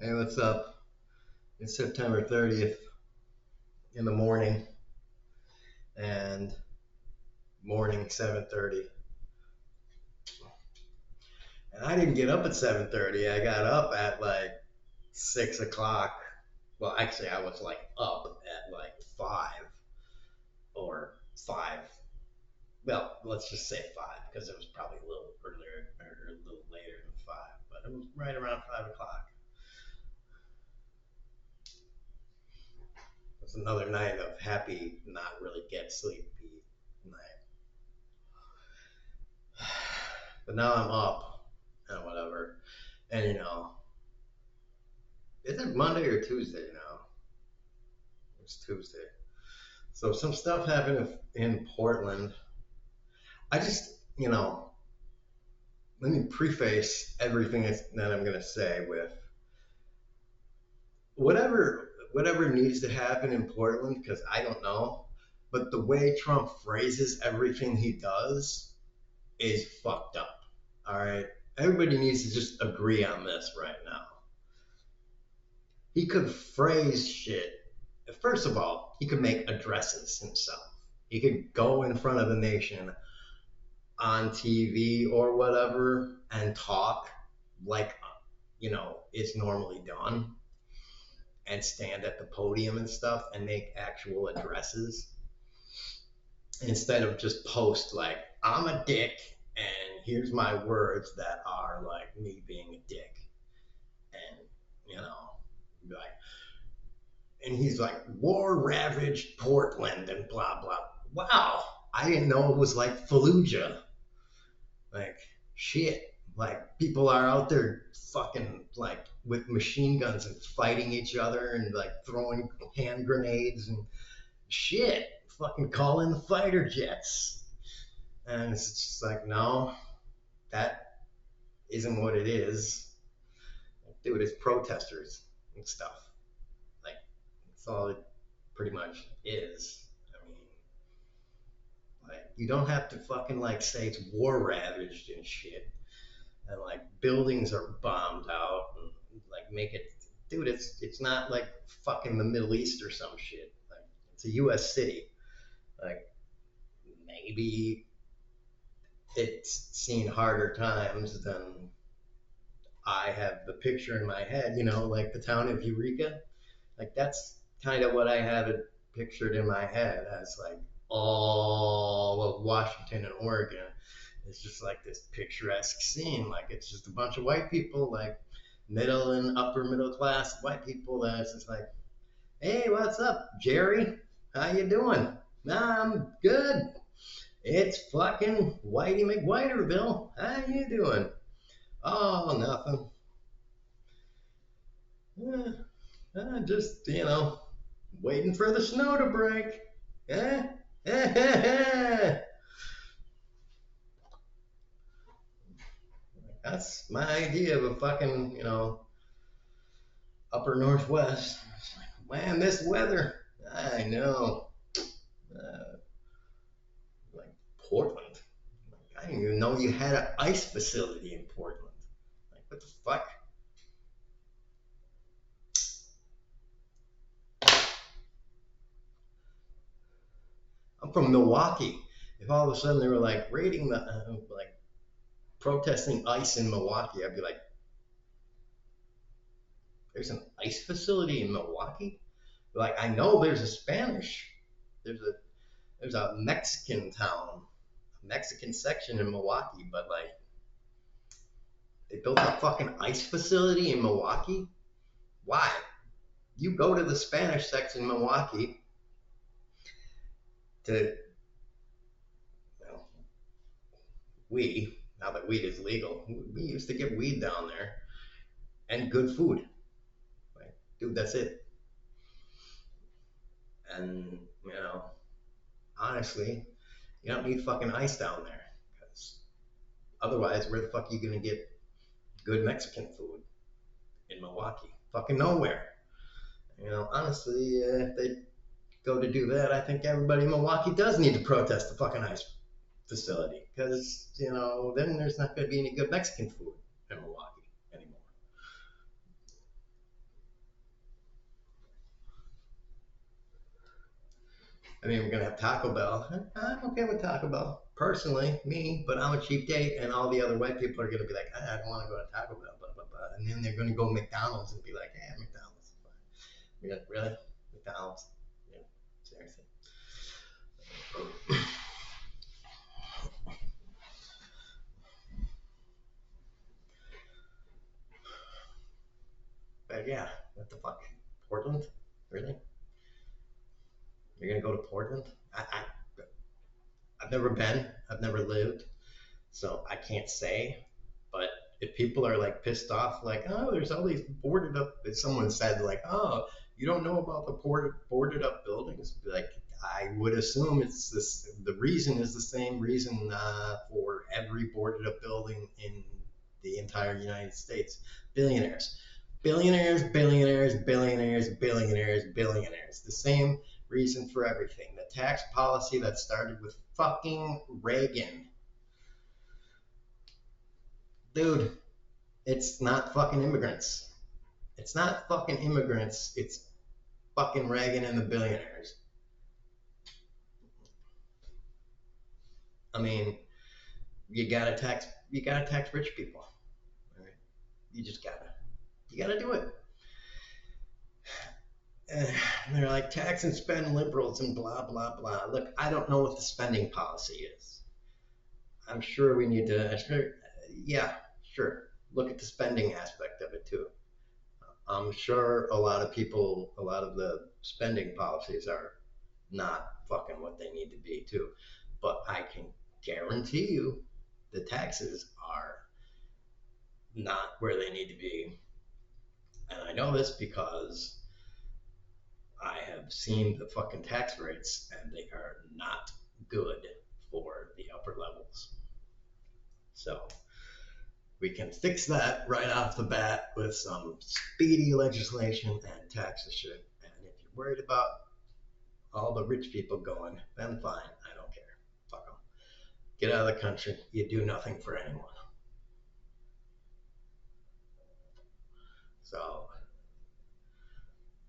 Hey, what's up? It's September 30th in the morning and morning 7:30. And I didn't get up at 7:30. I got up at like 6 o'clock. Well, actually, I was like up at like 5 or 5. Well, let's just say 5 because it was probably a little earlier or a little later than 5, but it was right around 5 o'clock. It was another night of happy, not really get sleepy night. But now I'm up and whatever. And is it Monday or Tuesday now? It's Tuesday. So some stuff happened in Portland. I just, let me preface everything that I'm gonna say with whatever needs to happen in Portland, because I don't know. But the way Trump phrases everything he does is fucked up. All right. Everybody needs to just agree on this right now. He could phrase shit. First of all, he could make addresses himself. He could go in front of the nation on TV or whatever and talk like, it's normally done and stand at the podium and stuff and make actual addresses instead of just post like, I'm a dick and here's my words that are like me being a dick. And, like, and he's like, war ravaged Portland and blah blah. Wow, I didn't know it was like Fallujah. Like shit, like people are out there fucking like with machine guns and fighting each other and like throwing hand grenades and shit. Fucking call in the fighter jets, and it's just like no, that isn't what it is. Dude, it's protesters and stuff. Like that's all it pretty much is. I mean, like you don't have to fucking like say it's war ravaged and shit, and like buildings are bombed out and like make it, dude. It's not like fucking the Middle East or some shit. Like it's a U.S. city. Like maybe it's seen harder times than I have the picture in my head. Like the town of Eureka. Like that's kind of what I have it pictured in my head as like all of Washington and Oregon. It's just like this picturesque scene. Like it's just a bunch of white people, like middle and upper middle class white people. That's just like, hey, what's up, Jerry? How you doing? Nah, I'm good. It's fucking Whitey McWhiterville. How you doing? Oh, nothing. Just waiting for the snow to break. Eh? That's my idea of a fucking, upper northwest. It's like, man, this weather. I know. Uh, like Portland. Like, I didn't even know you had an ice facility in Portland. Like, what the fuck? I'm from Milwaukee. If all of a sudden they were like raiding like protesting ice in Milwaukee, I'd be like, there's an ice facility in Milwaukee? Like, I know there's a Spanish, there's a Mexican town, a Mexican section in Milwaukee, but like they built a fucking ice facility in Milwaukee. Why? You go to the Spanish section in Milwaukee to, we, now that weed is legal, we used to get weed down there and good food. Like, dude, that's it. And, honestly, you don't need fucking ice down there because otherwise, where the fuck are you going to get good Mexican food in Milwaukee? Fucking nowhere. Honestly, if they go to do that, I think everybody in Milwaukee does need to protest the fucking ice facility because, then there's not going to be any good Mexican food in Milwaukee anymore. I mean, we're gonna have Taco Bell. I'm okay with Taco Bell personally, me, but I'm a cheap date, and all the other white people are gonna be like, I don't want to go to Taco Blah, blah, blah, blah, and then they're gonna go to McDonald's and be like, McDonald's. Really, really, McDonald's? Yeah, seriously. But yeah, what the fuck? Portland? Really? You're gonna go to Portland? I've never been. I've never lived, so I can't say. But if people are like pissed off, like, oh, there's all these boarded up, if someone said like, oh, you don't know about the boarded up buildings, like I would assume it's this. The reason is the same reason for every boarded up building in the entire United States. Billionaires, billionaires, billionaires, billionaires, billionaires, billionaires. The same reason for everything. The tax policy that started with fucking Reagan. Dude, it's not fucking immigrants. It's not fucking immigrants. It's fucking Reagan and the billionaires. I mean, you gotta tax rich people. Right? You just you gotta do it. And they're like tax and spend liberals and blah blah blah. Look, I don't know what the spending policy is. I'm sure we need to. Yeah, sure. Look at the spending aspect of it too. I'm sure a lot of the spending policies are not fucking what they need to be too. But I can guarantee you the taxes are not where they need to be. And I know this because I have seen the fucking tax rates and they are not good for the upper levels. So we can fix that right off the bat with some speedy legislation and tax the shit. And if you're worried about all the rich people going, then fine. I don't care. Fuck them. Get out of the country. You do nothing for anyone. So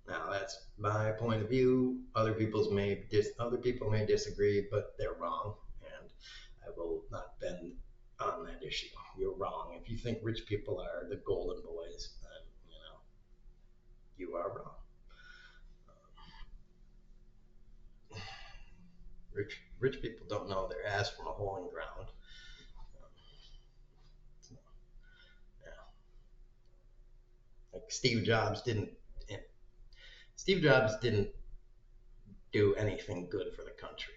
now that's my point of view. Other people may disagree, but they're wrong, and I will not bend on that issue. You're wrong. If you think rich people are the golden boys, then you are wrong. Rich people don't know their ass from a hole in the ground. So, yeah. Like Steve Jobs didn't do anything good for the country.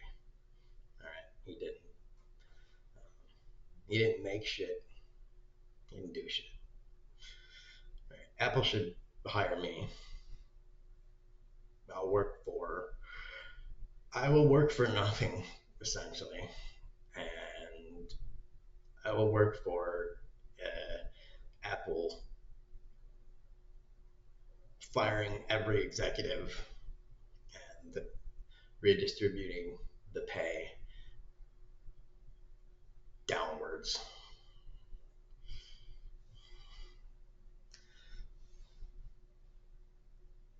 All right, he didn't. He didn't make shit. He didn't do shit. All right. Apple should hire me. I'll work for. I will work for nothing essentially, and I will work for Apple, firing every executive and redistributing the pay downwards.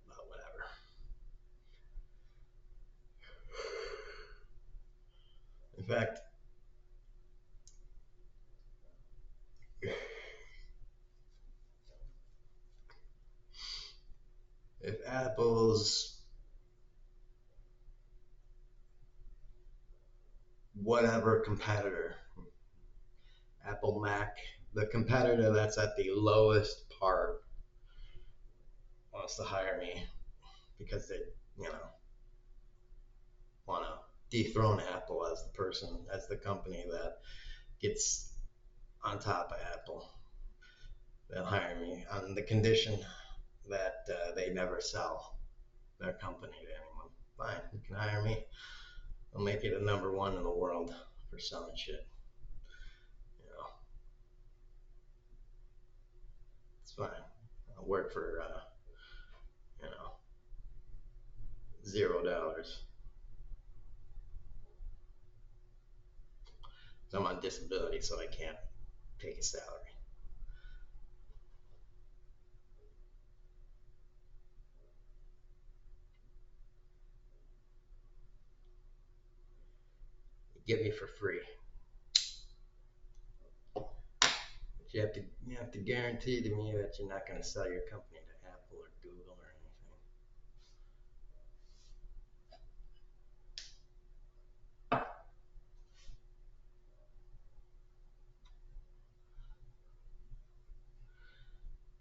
But whatever. In fact, if Apple's whatever competitor, Apple Mac, the competitor that's at the lowest part wants to hire me because they, you know, want to dethrone Apple as as the company that gets on top of Apple. They'll hire me on the condition that they never sell their company to anyone. Fine, you can hire me. I'll make it a number one in the world for selling shit. You know, it's fine. I'll work for you know $0. So I'm on disability, so I can't take a salary. get me for free. But you have to guarantee to me that you're not going to sell your company to Apple or Google or anything.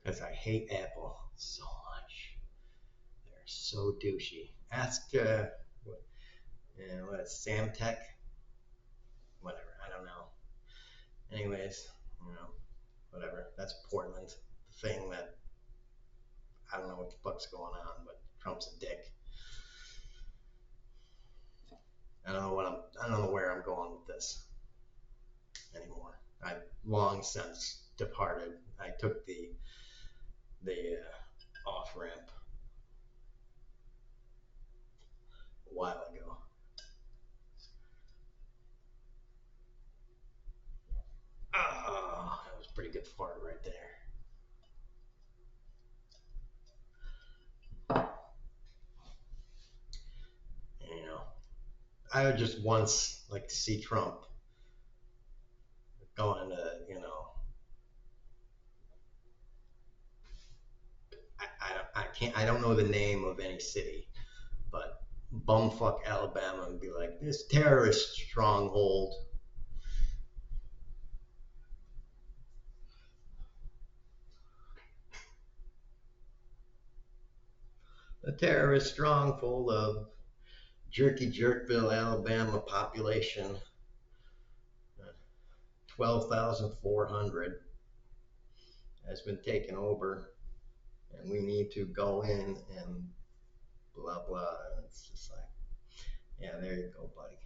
Because I hate Apple so much. They're so douchey. Ask what Samtech, whatever. I don't know. Anyways, whatever. That's Portland. The thing that I don't know what the fuck's going on, but Trump's a dick. I don't know where I'm going with this anymore. I've long since departed. I took the off ramp a while ago. Oh, that was a pretty good fart right there. And, I would just once like to see Trump going to, I don't know the name of any city, but bumfuck Alabama and be like, this terrorist stronghold. A terrorist stronghold of Jerkville, Alabama population 12,400 has been taken over, and we need to go in and blah blah. And it's just like, yeah, there you go, buddy.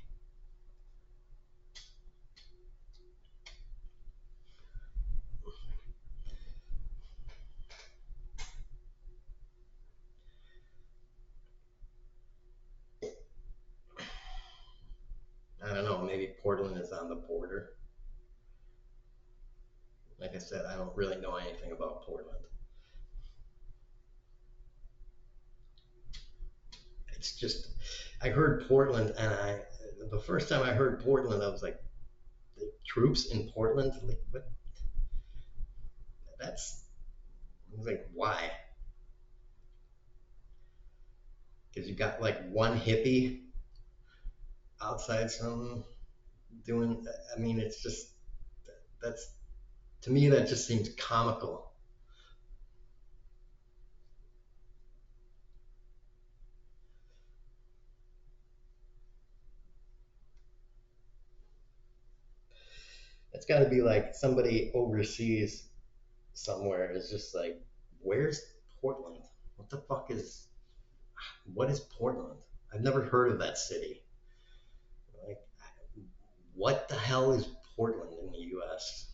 I don't know, maybe Portland is on the border. Like I said, I don't really know anything about Portland. It's just, I heard Portland, and the first time I heard Portland, I was like, the troops in Portland? Like, what? I was like, why? Because you got like one hippie outside some doing, I mean, it's just, that's, to me, that just seems comical. It's got to be like somebody overseas somewhere is just like, where's Portland? What the fuck what is Portland? I've never heard of that city. Like, what the hell is Portland in the US?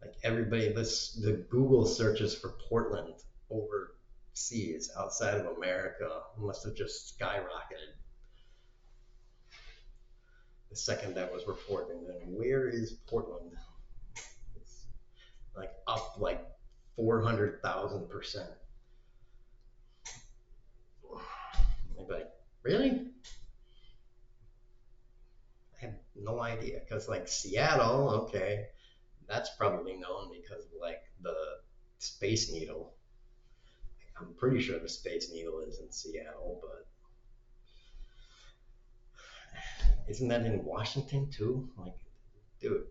Like the Google searches for Portland overseas outside of America must have just skyrocketed the second that was reported. And where is Portland? It's like up like 400,000%. Like, really? I have no idea. Because like Seattle, okay, that's probably known because of like the Space Needle. I'm pretty sure the Space Needle is in Seattle, but isn't that in Washington too? Like, dude,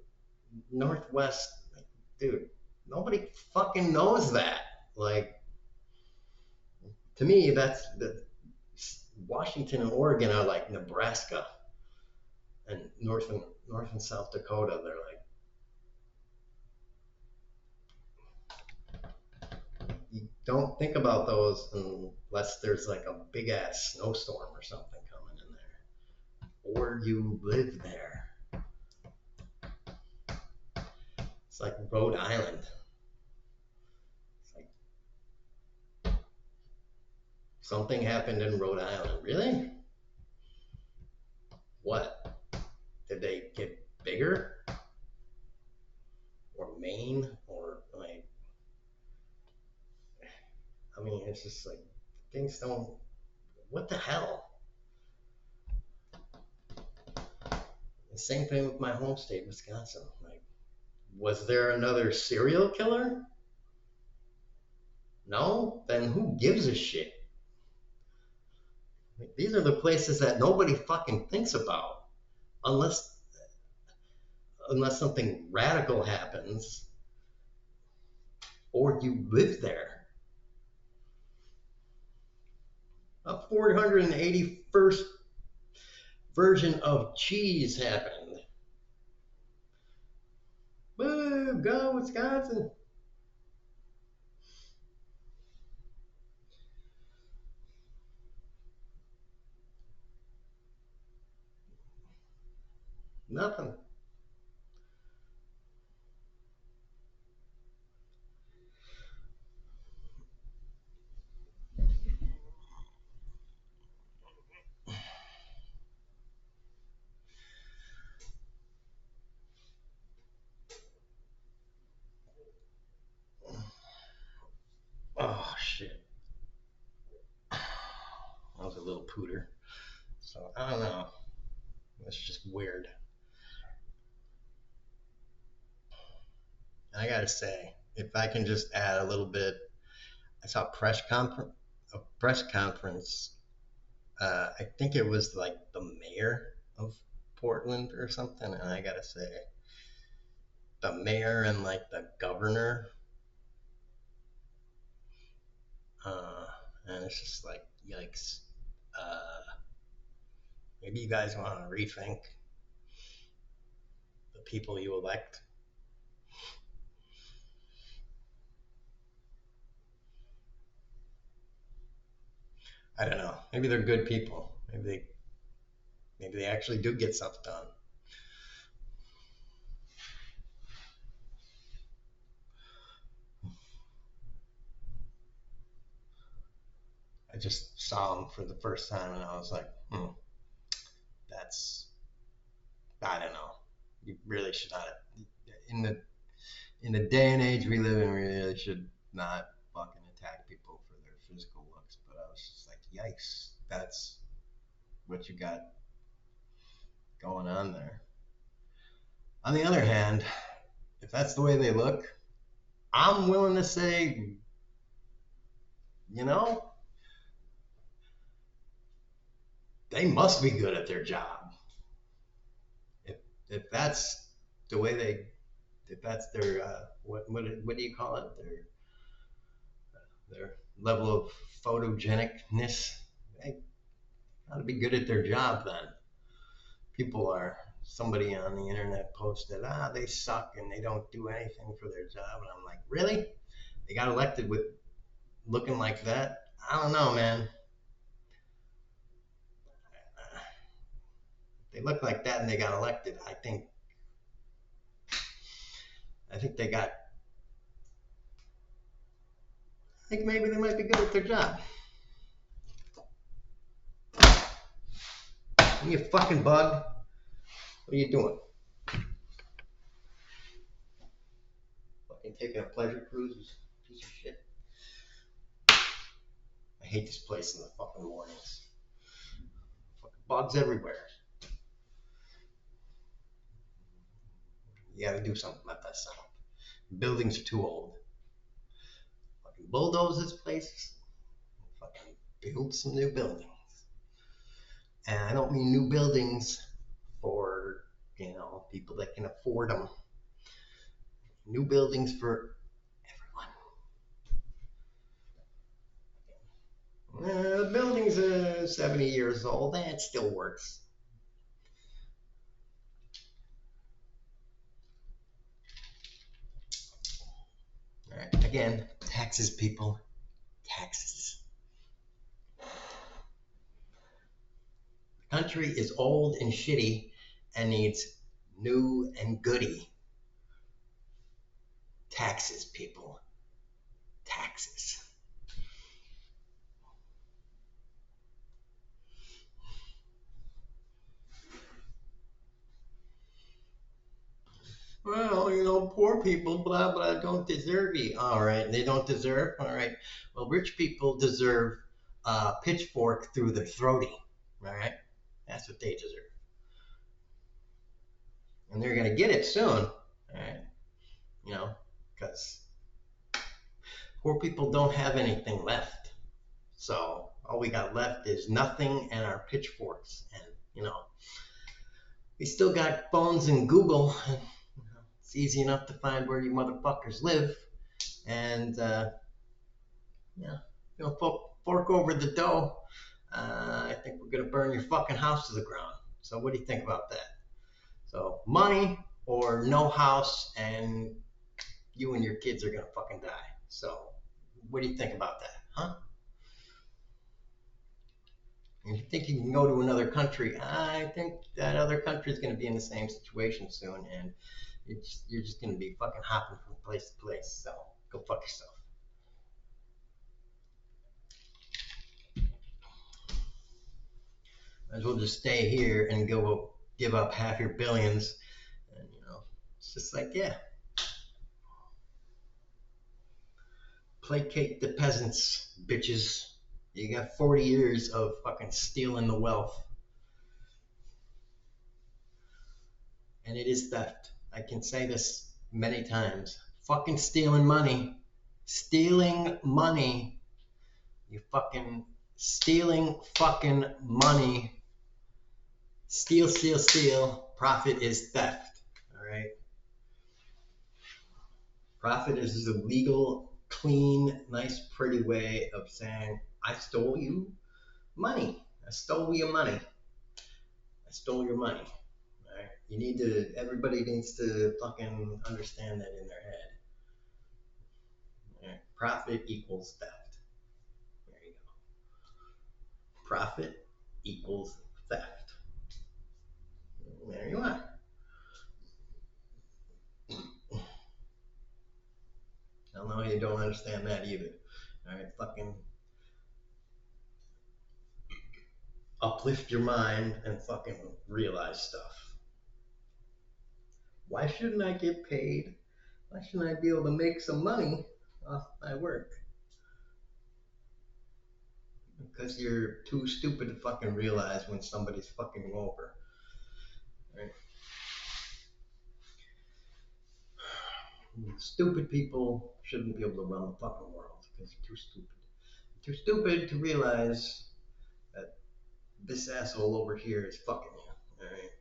Northwest, like, dude, nobody fucking knows that. Like, to me, that's the Washington and Oregon are like Nebraska, and North and South Dakota. They're like, you don't think about those unless there's like a big ass snowstorm or something coming in there, or you live there. It's like Rhode Island. It's like something happened in Rhode Island. Really? What? Did they get bigger? Or Maine? Or like, I mean, it's just like things don't. What the hell? The same thing with my home state, Wisconsin. Like, was there another serial killer? No? Then who gives a shit? Like, these are the places that nobody fucking thinks about unless something radical happens or you live there. A 481st version of cheese happened. Woo, go Wisconsin. Nothing. Oh shit. I was a little pooter. So I don't know. It's just weird. I gotta say, if I can just add a little bit, I saw a press conference. I think it was like the mayor of Portland or something, and I gotta say, the mayor and like the governor, uh, and it's just like yikes. Uh, Maybe you guys want to rethink the people you elect. I don't know. Maybe they're good people. Maybe they actually do get stuff done. I just saw them for the first time and I was like, that's I don't know. You really should not in the day and age we live in. We really should not fucking attack people for their physical looks. But I was just like, yikes, that's what you got going on there. On the other hand, if that's the way they look, I'm willing to say, you know, they must be good at their job. If if that's the way they, if that's their what do you call it? Their level of photogenicness, they gotta be good at their job then. People are somebody on the internet posted, they suck and they don't do anything for their job, and I'm like, really? They got elected with looking like that? I don't know, man. They look like that and they got elected. I think they got. I think maybe they might be good at their job. You fucking bug. What are you doing? Fucking taking a pleasure cruise, piece of shit. I hate this place in the fucking mornings. Fucking bugs everywhere. You gotta do something about that stuff. Buildings are too old. Fucking bulldoze this place. Fucking build some new buildings. And I don't mean new buildings for, people that can afford them. New buildings for everyone. The building's 70 years old and it still works. All right, again, taxes, people. Taxes. The country is old and shitty and needs new and goody. Taxes, people. Taxes. Well, poor people, blah, blah, don't deserve it. All right, they don't deserve? All right. Well, rich people deserve a pitchfork through their throaty. All right, that's what they deserve, and they're gonna get it soon. All right, you know, because poor people don't have anything left. So all we got left is nothing and our pitchforks, and you know, we still got phones and Google. And, you know, it's easy enough to find where you motherfuckers live, and yeah, you know, fork over the dough. I think we're gonna burn your fucking house to the ground. So what do you think about that? So money or no house, and you and your kids are gonna fucking die. So what do you think about that, huh? If you think you can go to another country, I think that other country is going to be in the same situation soon, and you're just going to be fucking hopping from place to place. So go fuck yourself. Might as well just stay here and go give up half your billions, and you know, it's just like yeah, placate the peasants, bitches. You got 40 years of fucking stealing the wealth, and it is theft. I can say this many times. Fucking stealing money. Stealing money. You fucking stealing fucking money. Steal, steal, steal. Profit is theft. All right. Profit is a legal, clean, nice, pretty way of saying, I stole you money. I stole your money. I stole your money. All right. Everybody needs to fucking understand that in their head. All right. Profit equals theft. There you go. Profit equals theft. There you are. I don't know how you don't understand that either. All right, fucking uplift your mind and fucking realize stuff. Why shouldn't I get paid? Why shouldn't I be able to make some money off my work? Because you're too stupid to fucking realize when somebody's fucking you over. Right? Stupid people shouldn't be able to run the fucking world because you're too stupid. Too stupid to realize that this asshole over here is fucking you. All right.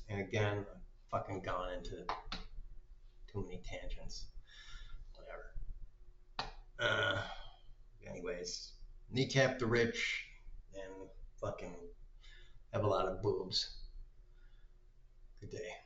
And again, I've fucking gone into too many tangents. Whatever. Anyways, kneecap the rich and fucking have a lot of boobs. Good day.